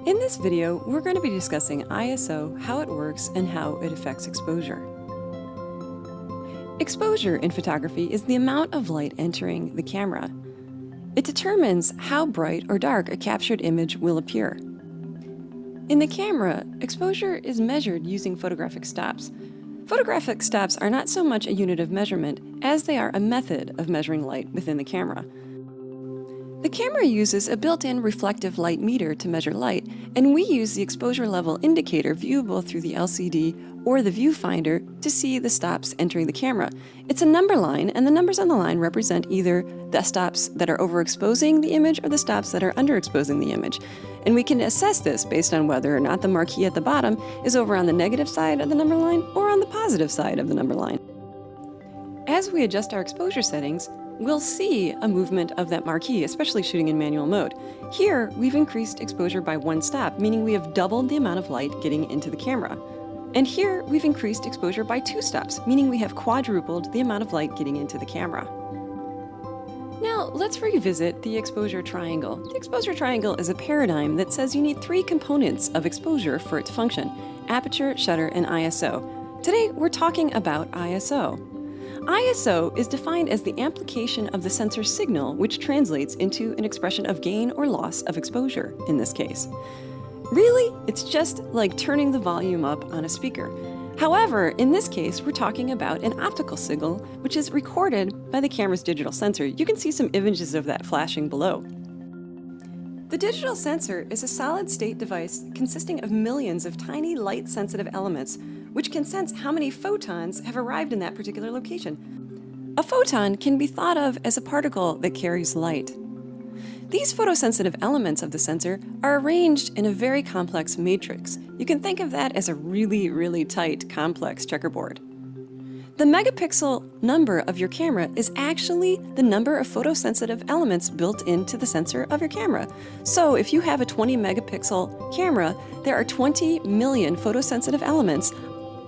In this video, we're going to be discussing ISO, how it works, and how it affects exposure. Exposure in photography is the amount of light entering the camera. It determines how bright or dark a captured image will appear. In the camera, exposure is measured using photographic stops. Photographic stops are not so much a unit of measurement as they are a method of measuring light within the camera. The camera uses a built-in reflective light meter to measure light, and we use the exposure level indicator viewable through the LCD or the viewfinder to see the stops entering the camera. It's a number line, and the numbers on the line represent either the stops that are overexposing the image or the stops that are underexposing the image. And we can assess this based on whether or not the marquee at the bottom is over on the negative side of the number line or on the positive side of the number line. As we adjust our exposure settings, we'll see a movement of that marquee, especially shooting in manual mode. Here, we've increased exposure by one stop, meaning we have doubled the amount of light getting into the camera. And here, we've increased exposure by two stops, meaning we have quadrupled the amount of light getting into the camera. Now, let's revisit the exposure triangle. The exposure triangle is a paradigm that says you need three components of exposure for it to function: aperture, shutter, and ISO. Today, we're talking about ISO. ISO is defined as the amplification of the sensor signal, which translates into an expression of gain or loss of exposure in this case. Really, it's just like turning the volume up on a speaker. However, in this case, we're talking about an optical signal, which is recorded by the camera's digital sensor. You can see some images of that flashing below. The digital sensor is a solid-state device consisting of millions of tiny light-sensitive elements, which can sense how many photons have arrived in that particular location. A photon can be thought of as a particle that carries light. These photosensitive elements of the sensor are arranged in a very complex matrix. You can think of that as a really, really tight, complex checkerboard. The megapixel number of your camera is actually the number of photosensitive elements built into the sensor of your camera. So if you have a 20 megapixel camera, there are 20 million photosensitive elements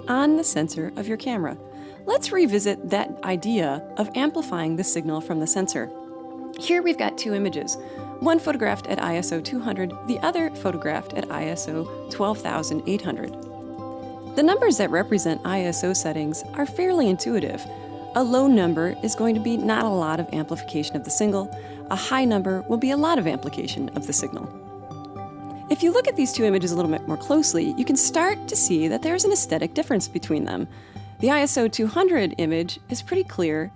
on the sensor of your camera. Let's revisit that idea of amplifying the signal from the sensor. Here we've got two images, one photographed at ISO 200, the other photographed at ISO 12,800. The numbers that represent ISO settings are fairly intuitive. A low number is going to be not a lot of amplification of the signal. A high number will be a lot of amplification of the signal. If you look at these two images a little bit more closely, you can start to see that there's an aesthetic difference between them. The ISO 200 image is pretty clear,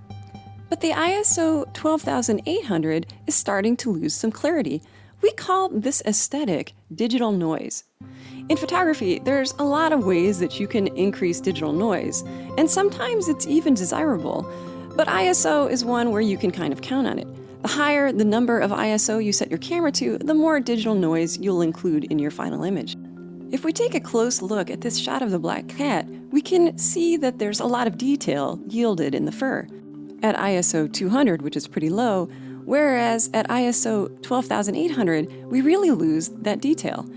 but the ISO 12,800 is starting to lose some clarity. We call this aesthetic digital noise. In photography, there's a lot of ways that you can increase digital noise, and sometimes it's even desirable, but ISO is one where you can kind of count on it. The higher the number of ISO you set your camera to, the more digital noise you'll include in your final image. If we take a close look at this shot of the black cat, we can see that there's a lot of detail yielded in the fur at ISO 200, which is pretty low, whereas at ISO 12,800, we really lose that detail.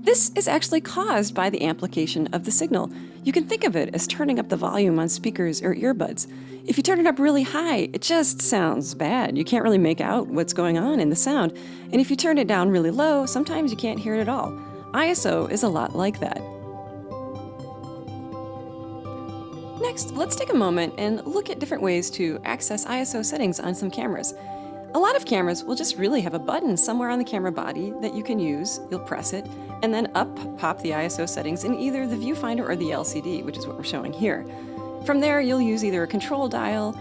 This is actually caused by the amplification of the signal. You can think of it as turning up the volume on speakers or earbuds. If you turn it up really high, it just sounds bad. You can't really make out what's going on in the sound. And if you turn it down really low, sometimes you can't hear it at all. ISO is a lot like that. Next, let's take a moment and look at different ways to access ISO settings on some cameras. A lot of cameras will just really have a button somewhere on the camera body that you can use. You'll press it, and then up pop the ISO settings in either the viewfinder or the LCD, which is what we're showing here. From there, you'll use either a control dial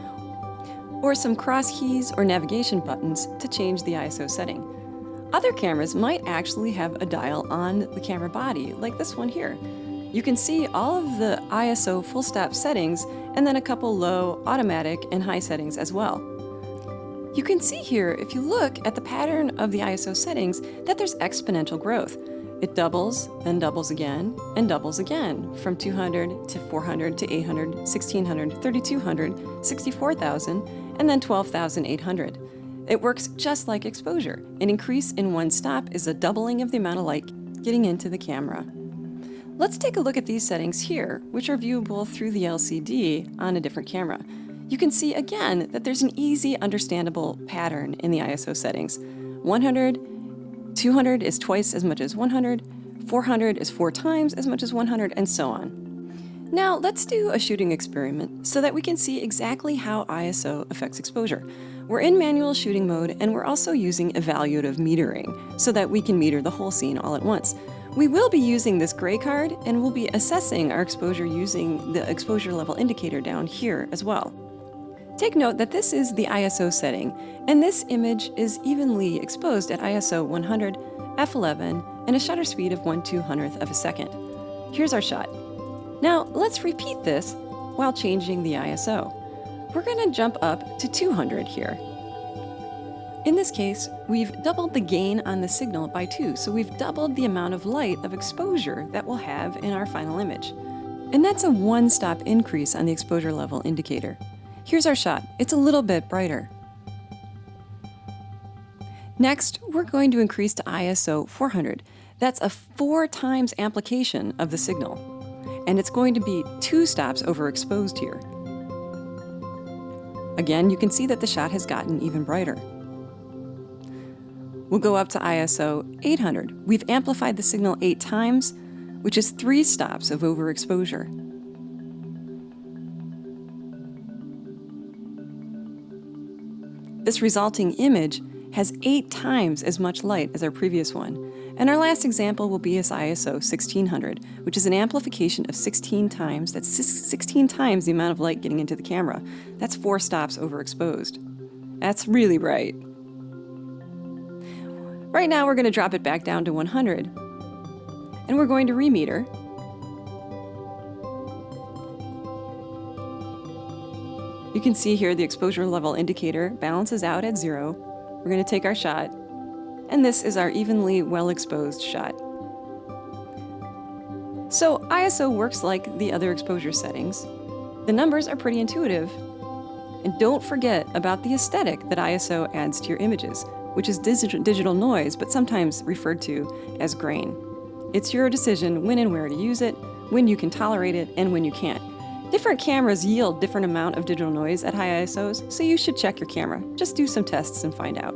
or some cross keys or navigation buttons to change the ISO setting. Other cameras might actually have a dial on the camera body, like this one here. You can see all of the ISO full stop settings and then a couple low, automatic, and high settings as well. You can see here, if you look at the pattern of the ISO settings, that there's exponential growth. It doubles, then doubles again, and doubles again, from 200 to 400 to 800, 1600, 3200, 64,000, and then 12,800. It works just like exposure. An increase in one stop is a doubling of the amount of light getting into the camera. Let's take a look at these settings here, which are viewable through the LCD on a different camera. You can see again that there's an easy, understandable pattern in the ISO settings. 100 200 is twice as much as 100, 400 is 4 times as much as 100, and so on. Now let's do a shooting experiment so that we can see exactly how ISO affects exposure. We're in manual shooting mode, and we're also using evaluative metering so that we can meter the whole scene all at once. We will be using this gray card, and we'll be assessing our exposure using the exposure level indicator down here as well. Take note that this is the ISO setting, and this image is evenly exposed at ISO 100, f11, and a shutter speed of 1/200th of a second. Here's our shot. Now let's repeat this while changing the ISO. We're going to jump up to 200 here. In this case, we've doubled the gain on the signal by 2, so we've doubled the amount of light of exposure that we'll have in our final image. And that's a one-stop increase on the exposure level indicator. Here's our shot. It's a little bit brighter. Next, we're going to increase to ISO 400. That's a 4 times amplification of the signal. And it's going to be 2 stops overexposed here. Again, you can see that the shot has gotten even brighter. We'll go up to ISO 800. We've amplified the signal 8 times, which is 3 stops of overexposure. This resulting image has 8 times as much light as our previous one. And our last example will be as ISO 1600, which is an amplification of 16 times. That's 16 times the amount of light getting into the camera. That's 4 stops overexposed. That's really bright. Right now we're going to drop it back down to 100, and we're going to remeter. You can see here the exposure level indicator balances out at 0. We're going to take our shot, and this is our evenly well-exposed shot. So ISO works like the other exposure settings. The numbers are pretty intuitive. And don't forget about the aesthetic that ISO adds to your images, which is digital noise, but sometimes referred to as grain. It's your decision when and where to use it, when you can tolerate it, and when you can't. Different cameras yield different amount of digital noise at high ISOs, so you should check your camera. Just do some tests and find out.